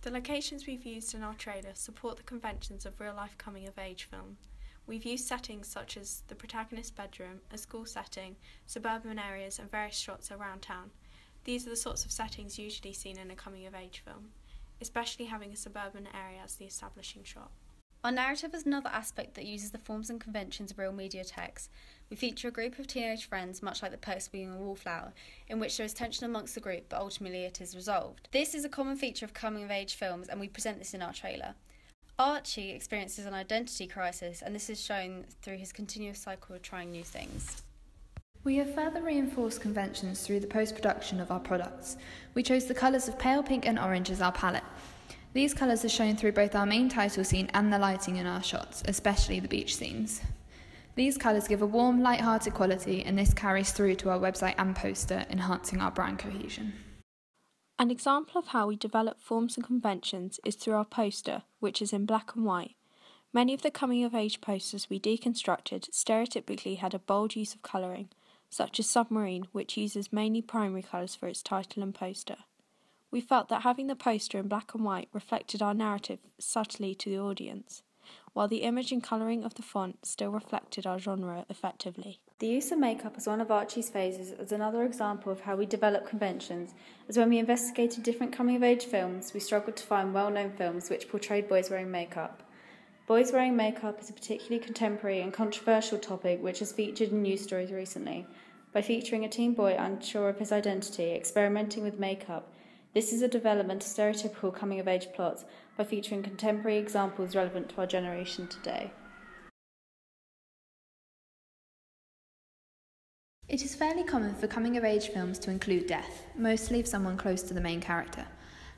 The locations we've used in our trailer support the conventions of real-life coming-of-age film. We've used settings such as the protagonist's bedroom, a school setting, suburban areas and various shots around town. These are the sorts of settings usually seen in a coming-of-age film, especially having a suburban area as the establishing shot. Our narrative is another aspect that uses the forms and conventions of real media text. We feature a group of teenage friends, much like the post being a wallflower, in which there is tension amongst the group, but ultimately it is resolved. This is a common feature of coming-of-age films, and we present this in our trailer. Archie experiences an identity crisis, and this is shown through his continuous cycle of trying new things. We have further reinforced conventions through the post-production of our products. We chose the colours of pale pink and orange as our palette. These colours are shown through both our main title scene and the lighting in our shots, especially the beach scenes. These colours give a warm, light-hearted quality, and this carries through to our website and poster, enhancing our brand cohesion. An example of how we develop forms and conventions is through our poster, which is in black and white. Many of the coming-of-age posters we deconstructed stereotypically had a bold use of colouring, such as Submarine, which uses mainly primary colours for its title and poster. We felt that having the poster in black and white reflected our narrative subtly to the audience, while the image and colouring of the font still reflected our genre effectively. The use of makeup as one of Archie's phases is another example of how we develop conventions, as when we investigated different coming-of-age films, we struggled to find well-known films which portrayed boys wearing makeup. Boys wearing makeup is a particularly contemporary and controversial topic which has featured in news stories recently. By featuring a teen boy unsure of his identity, experimenting with makeup, this is a development of stereotypical coming-of-age plots by featuring contemporary examples relevant to our generation today. It is fairly common for coming-of-age films to include death, mostly of someone close to the main character.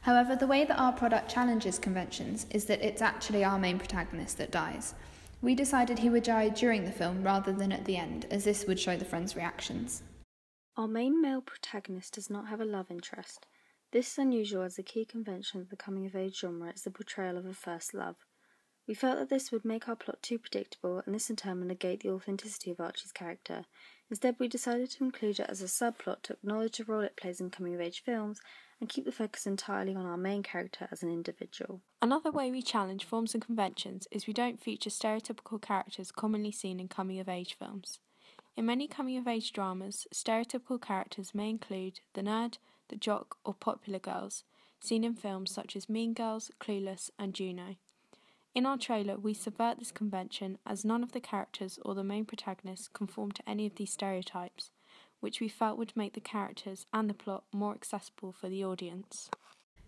However, the way that our product challenges conventions is that it's actually our main protagonist that dies. We decided he would die during the film rather than at the end, as this would show the friends' reactions. Our main male protagonist does not have a love interest. This is unusual as a key convention of the coming-of-age genre is the portrayal of a first love. We felt that this would make our plot too predictable, and this in turn would negate the authenticity of Archie's character. Instead, we decided to include it as a subplot to acknowledge the role it plays in coming-of-age films and keep the focus entirely on our main character as an individual. Another way we challenge forms and conventions is we don't feature stereotypical characters commonly seen in coming-of-age films. In many coming-of-age dramas, stereotypical characters may include the nerd, the jock or popular girls, seen in films such as Mean Girls, Clueless and Juno. In our trailer, we subvert this convention as none of the characters or the main protagonists conform to any of these stereotypes, which we felt would make the characters and the plot more accessible for the audience.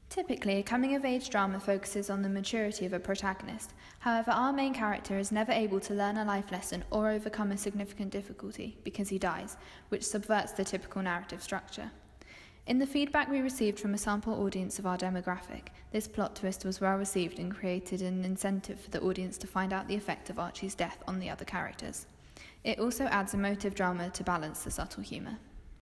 Typically, a coming-of-age drama focuses on the maturity of a protagonist. However, our main character is never able to learn a life lesson or overcome a significant difficulty because he dies, which subverts the typical narrative structure. In the feedback we received from a sample audience of our demographic, this plot twist was well received and created an incentive for the audience to find out the effect of Archie's death on the other characters. It also adds emotive drama to balance the subtle humour.